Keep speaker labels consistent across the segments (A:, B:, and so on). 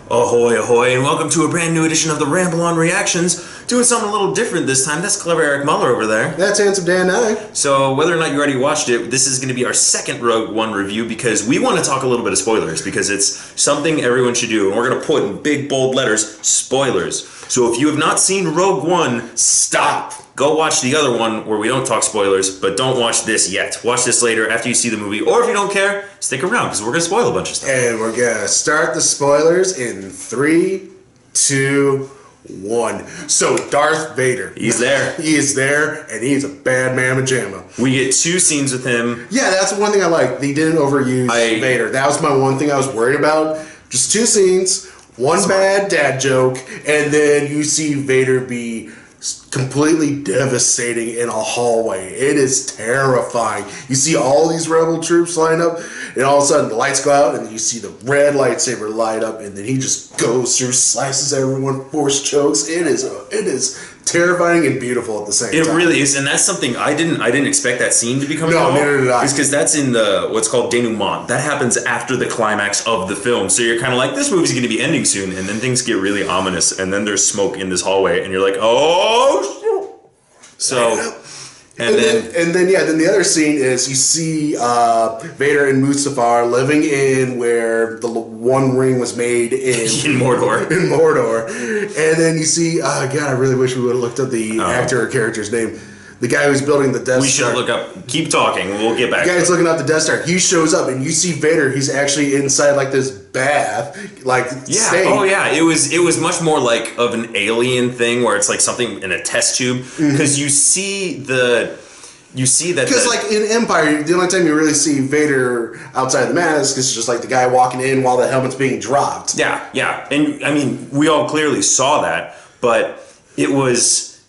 A: Ahoy, ahoy, and welcome to a brand new edition of the Ramble on Reactions. Doing something a little different this time. That's clever Eric Muller over there.
B: That's handsome Dan Nye.
A: So, whether or not you already watched it, this is going to be our second Rogue One review because we want to talk a little bit of spoilers because it's something everyone should do. And we're going to put in big, bold letters, spoilers. So, if you have not seen Rogue One, stop. Go watch the other one where we don't talk spoilers, but don't watch this yet. Watch this later after you see the movie, or if you don't care, stick around because we're going to spoil a bunch of stuff.
B: And we're going to start the spoilers in 3, 2, 1. So, Darth Vader.
A: He's there.
B: He is there, and he's a bad man pajama.
A: We get 2 scenes with him.
B: Yeah, that's one thing I like. They didn't overuse Vader. That was my one thing I was worried about. Just 2 scenes, one bad dad joke, and then you see Vader be completely devastating in a hallway. It is terrifying. You see all these rebel troops line up, and all of a sudden the lights go out, and you see the red lightsaber light up, and then he just goes through, slices everyone, force chokes. It is terrifying and beautiful at the same time.
A: It really is, and that's something I didn't expect that scene to be coming out.
B: No, neither did I.
A: It's because that's in the what's called denouement. That happens after the climax of the film. So you're kind of like, this movie's going to be ending soon, and then things get really ominous, and then there's smoke in this hallway, and you're like, oh shit. So. And
B: then the other scene is you see Vader and Mustafar living in where the One Ring was made in
A: Mordor.
B: In Mordor, and then you see, God, I really wish we would have looked up the actor or character's name. The guy who's building the Death Star.
A: We should look up. Keep talking. We'll get back.
B: The guy's looking up the Death Star. He shows up, and you see Vader. He's actually inside like this bath, like state.
A: Oh yeah. It was much more like of an alien thing where it's like something in a test tube because you see that
B: because like in Empire, the only time you really see Vader outside the mask is just like the guy walking in while the helmet's being dropped.
A: Yeah, and I mean we all clearly saw that, but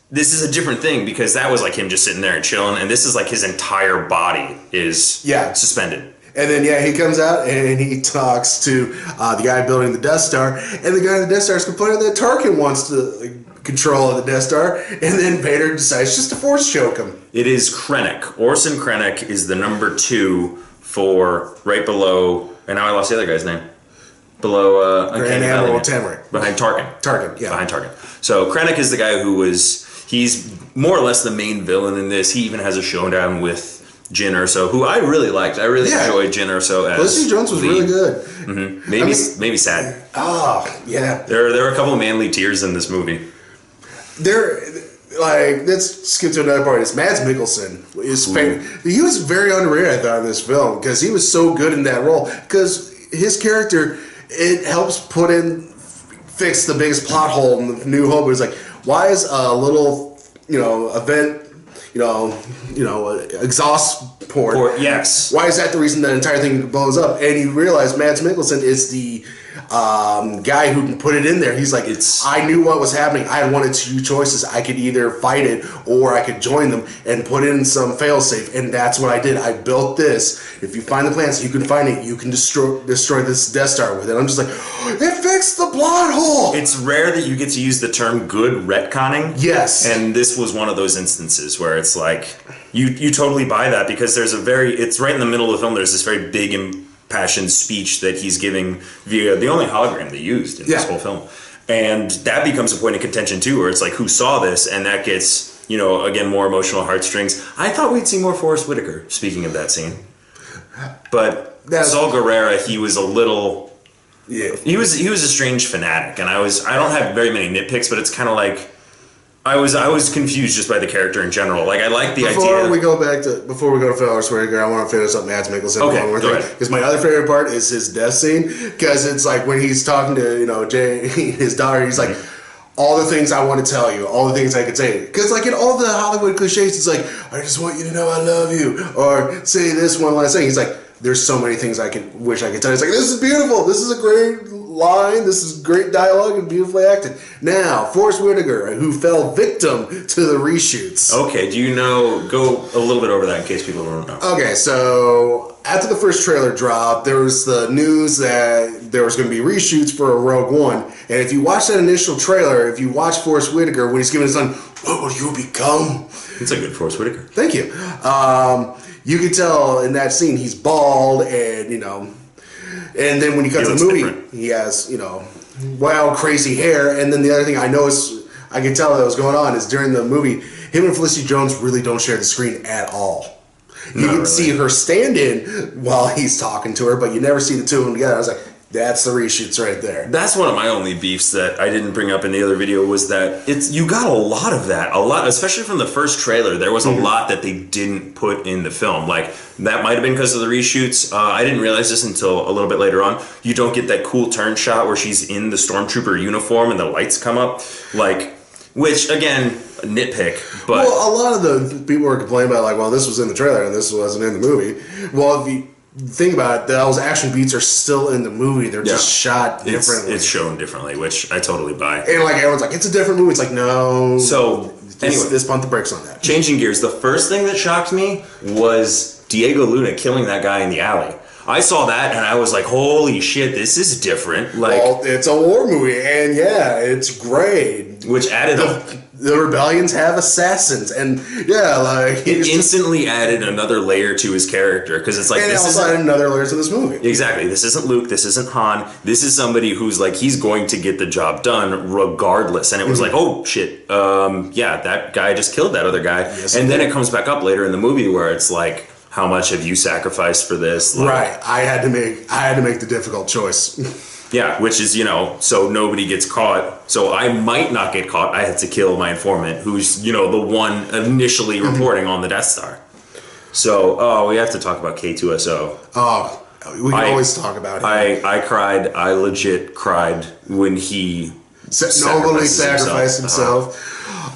A: this is a different thing because that was like him just sitting there and chilling, and this is like his entire body is suspended.
B: And then, he comes out and he talks to the guy building the Death Star, and the guy in the Death Star is complaining that Tarkin wants to control of the Death Star, and then Vader decides just to force choke him.
A: It is Krennic. Orson Krennic is the number 2 for right below, and now I lost the other guy's name. Below
B: Grand Admiral Tamarick.
A: Behind Tarkin. Behind Tarkin. So Krennic is the guy he's more or less the main villain in this. He even has a showdown with Jyn Erso, who I really liked. I really enjoyed Jyn Erso as
B: Felicity Jones was really good.
A: Mm-hmm. Maybe sad.
B: Oh, yeah.
A: There are a couple of manly tears in this movie.
B: Let's skip to another part. It's Mads Mikkelsen. He was very underrated, I thought, in this film because he was so good in that role. Because his character, it helps fix the biggest plot hole in the New Hope. It's like, why is a little, event, exhaust port?
A: Yes.
B: Why is that the reason that entire thing blows up? And you realize Mads Mikkelsen is the guy who can put it in there. He's like, I knew what was happening. I had one of 2 choices. I could either fight it or I could join them and put in some failsafe. And that's what I did. I built this. If you find the plans, you can find it. You can destroy this Death Star with it. I'm just like, it fixed the plot hole.
A: It's rare that you get to use the term good retconning.
B: Yes.
A: And this was one of those instances where it's like, you totally buy that because it's right in the middle of the film. There's this very big impassioned speech that he's giving via the only hologram they used in this whole film. And that becomes a point of contention too, where it's like, who saw this? And that gets, again, more emotional heartstrings. I thought we'd see more Forrest Whitaker, speaking of that scene. But Saul Guerrera, he was a little... Yeah. He was a strange fanatic, and I don't have very many nitpicks, but it's kind of like... I was confused just by the character in general. Like, I like the idea...
B: Before we go to Forrest Whitaker, I want to finish up Mads Mikkelsen.
A: Okay, go ahead.
B: Because my other favorite part is his death scene. Because it's like when he's talking to, Jay, his daughter, he's like, all the things I want to tell you, all the things I could say. Because like in all the Hollywood cliches, it's like, I just want you to know I love you. Or say this one last thing. He's like, there's so many things I wish I could tell you. It's like, this is beautiful. This is a great line. This is great dialogue and beautifully acted. Now, Forrest Whitaker, who fell victim to the reshoots.
A: Okay, go a little bit over that in case people don't know.
B: Okay, so after the first trailer dropped, there was the news that there was going to be reshoots for a Rogue One. And if you watch that initial trailer, if you watch Forrest Whitaker when he's giving his son, what will you become?
A: It's a good Forrest Whitaker.
B: Thank you. You can tell in that scene he's bald and, And then when you cut to the movie,
A: different.
B: he has, you know, wild, crazy hair. And then the other thing I noticed, I can tell that was going on, is during the movie, him and Felicity Jones really don't share the screen at all. You can see her stand in while he's talking to her, but you never see the two of them together. I was like, that's the reshoots right there.
A: That's one of my only beefs that I didn't bring up in the other video, was that you got a lot of that, especially from the first trailer. There was a lot that they didn't put in the film. Like, that might have been because of the reshoots. I didn't realize this until a little bit later on. You don't get that cool turn shot where she's in the stormtrooper uniform and the lights come up, like, which again, nitpick. But
B: well, a lot of the people were complaining about, like, well, this was in the trailer and this wasn't in the movie. Well, if you think about it, those action beats are still in the movie. They're just shot differently.
A: It's shown differently, which I totally buy.
B: And like everyone's like, it's a different movie. It's like, no.
A: So anyway,
B: this pump the brakes on that.
A: Changing gears, the first thing that shocked me was Diego Luna killing that guy in the alley. I saw that and I was like, holy shit, this is different. Like,
B: well, it's a war movie, and yeah, it's great.
A: Which added
B: the rebellions have assassins, and yeah, like
A: it instantly added another layer to his character, because it's like,
B: and
A: this
B: also added another layer to this movie.
A: Exactly, this isn't Luke, this isn't Han, this is somebody who's like, he's going to get the job done regardless. And it was like, oh shit, yeah, that guy just killed that other guy. Yes, and then it comes back up later in the movie where it's like, how much have you sacrificed for this? Like,
B: right, I had to make the difficult choice.
A: Yeah, which is, you know, so nobody gets caught. So I might not get caught. I had to kill my informant, who's, you know, the one initially reporting on the Death Star. So, we have to talk about K2SO.
B: Oh, we can always talk about it.
A: I cried. I legit cried when he
B: nobly sacrificed himself.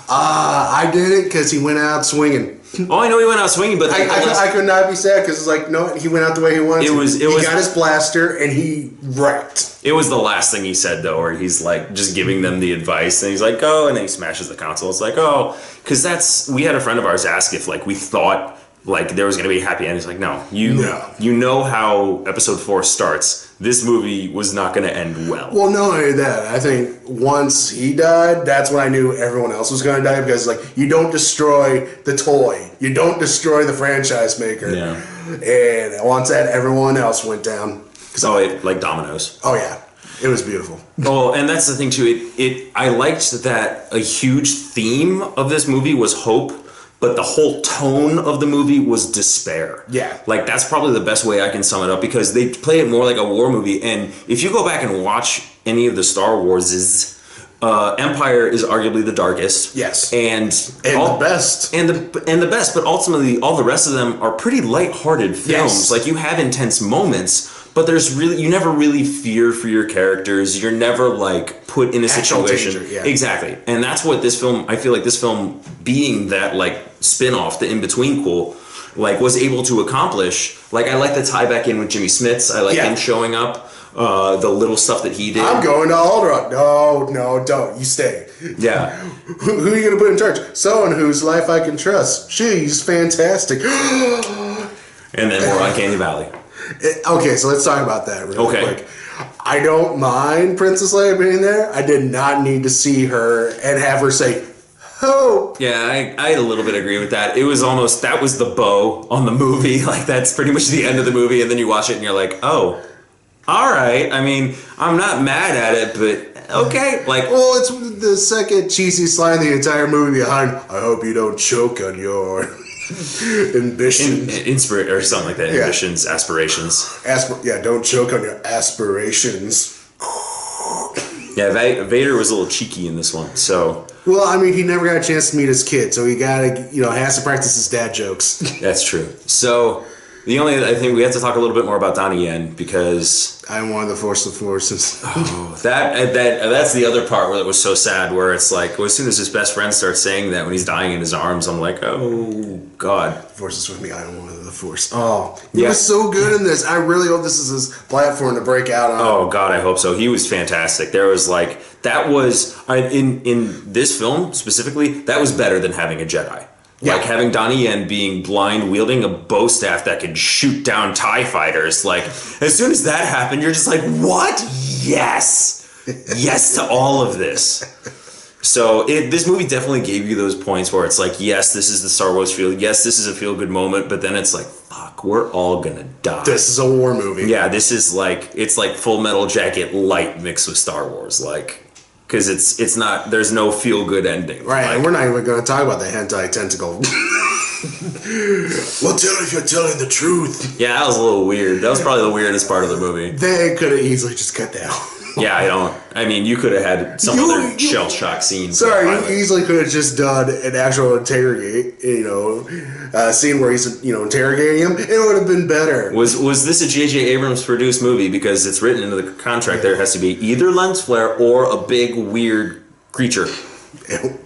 B: I did it because he went out swinging.
A: Oh, I know he went out swinging, but
B: I could not be sad because it's like, no, he went out the way he wanted. He got his blaster and he wrecked.
A: It was the last thing he said though, where he's like just giving them the advice, and he's like, "Oh," and then he smashes the console. It's like, oh, because we had a friend of ours ask if like we thought like there was going to be a happy end. He's like, no, you know how episode 4 starts. This movie was not going to end well.
B: Well, not only that, I think once he died, that's when I knew everyone else was going to die, because like, you don't destroy the toy, you don't destroy the franchise maker.
A: Yeah.
B: And once that, everyone else went down.
A: Like dominoes.
B: Oh yeah, it was beautiful.
A: Oh, and that's the thing too. I liked that a huge theme of this movie was hope. But the whole tone of the movie was despair.
B: Yeah.
A: Like, that's probably the best way I can sum it up, because they play it more like a war movie. And if you go back and watch any of the Star Warses, Empire is arguably the darkest.
B: Yes.
A: And
B: the best.
A: And the best, but ultimately all the rest of them are pretty lighthearted films.
B: Yes.
A: Like, you have intense moments, but you never really fear for your characters. You're never like put in a situation.
B: Danger, yeah.
A: Exactly. And that's what this film, I feel like this film being that like spin-off, the in-between like was able to accomplish. Like, I like the tie back in with Jimmy Smits. I like him showing up, the little stuff that he did.
B: I'm going to Alderaan. No, don't. You stay.
A: Yeah.
B: Who are you going to put in charge? Someone whose life I can trust. She's fantastic.
A: And then more on Candy Valley.
B: Okay, so let's talk about that real quick. I don't mind Princess Leia being there. I did not need to see her and have her say, hope.
A: Yeah, I a little bit agree with that. It was almost, that was the bow on the movie. Like, that's pretty much the end of the movie, and then you watch it and you're like, oh, all right. I mean, I'm not mad at it, but okay. Like,
B: well, it's the second cheesiest line the entire movie behind, I hope you don't choke on your ambitions.
A: Or something like that. Yeah. Ambitions, aspirations.
B: Don't choke on your aspirations.
A: Yeah, Vader was a little cheeky in this one, so...
B: Well, I mean, he never got a chance to meet his kid, so he has to practice his dad jokes.
A: That's true. So, I think we have to talk a little bit more about Donnie Yen, because...
B: I want the Force of Forces.
A: Oh, that's the other part where it was so sad, where it's like, well, as soon as his best friend starts saying that when he's dying in his arms, I'm like, oh, God.
B: The Force is with me, I don't want the Force. Oh, he was so good in this. I really hope this is his platform to break out on.
A: Oh, God, I hope so. He was fantastic. There was like, that was, in this film specifically, that was better than having a Jedi. Yeah. Like having Donnie Yen being blind, wielding a bow staff that could shoot down TIE fighters. Like, as soon as that happened, you're just like, what? Yes! Yes to all of this. So this movie definitely gave you those points where it's like, yes, this is the Star Wars feel. Yes, this is a feel good moment. But then it's like, fuck, we're all gonna die.
B: This is a war movie.
A: Yeah, this is like, it's like Full Metal Jacket light mixed with Star Wars, like, because it's not. There's no feel good ending.
B: Right,
A: like,
B: and we're not even going to talk about the hentai tentacle. Well, tell if you're telling the truth.
A: Yeah, that was a little weird. That was probably the weirdest part of the movie.
B: They could have easily just cut that out.
A: Yeah, I mean, you could have had some other shell shock scene.
B: Sorry, you easily could have just done an actual interrogate, scene where he's, interrogating him. It would have been better.
A: Was this a J.J. Abrams produced movie? Because it's written into the contract there has to be either lens flare or a big weird creature.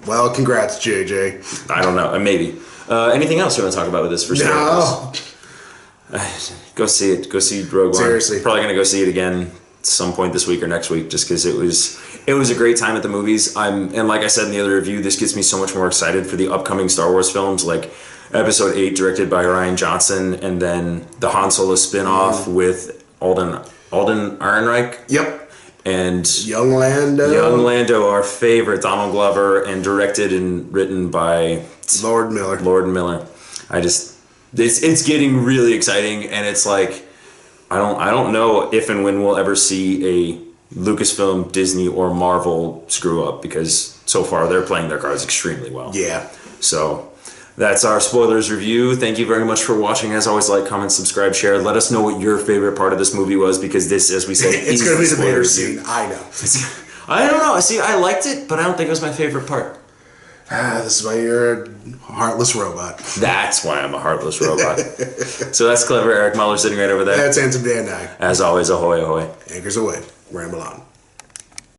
B: Well, congrats, J.J.
A: I don't know, maybe. Anything else you want to talk about with this for Star Wars? Go see it. Go see Rogue One.
B: Seriously.
A: Probably going to go see it again some point this week or next week, just because it was a great time at the movies. And like I said in the other review, this gets me so much more excited for the upcoming Star Wars films, like Episode 8, directed by Rian Johnson, and then the Han Solo spin-off with Alden Ehrenreich.
B: Yep.
A: And
B: Young Lando,
A: our favorite, Donald Glover, and directed and written by
B: Lord Miller.
A: It's getting really exciting, and it's like, I don't know if and when we'll ever see a Lucasfilm, Disney, or Marvel screw up, because so far they're playing their cards extremely well.
B: Yeah.
A: So that's our spoilers review. Thank you very much for watching. As always, like, comment, subscribe, share. Let us know what your favorite part of this movie was, because this, as we said,
B: it's going to be the Vader scene. I know.
A: I don't know. See, I liked it, but I don't think it was my favorite part.
B: This is why you're a heartless robot.
A: That's why I'm a heartless robot. So that's clever Eric Muller sitting right over there.
B: That's Handsome Dan Nye.
A: As always, ahoy, ahoy.
B: Anchors away. Ramble on.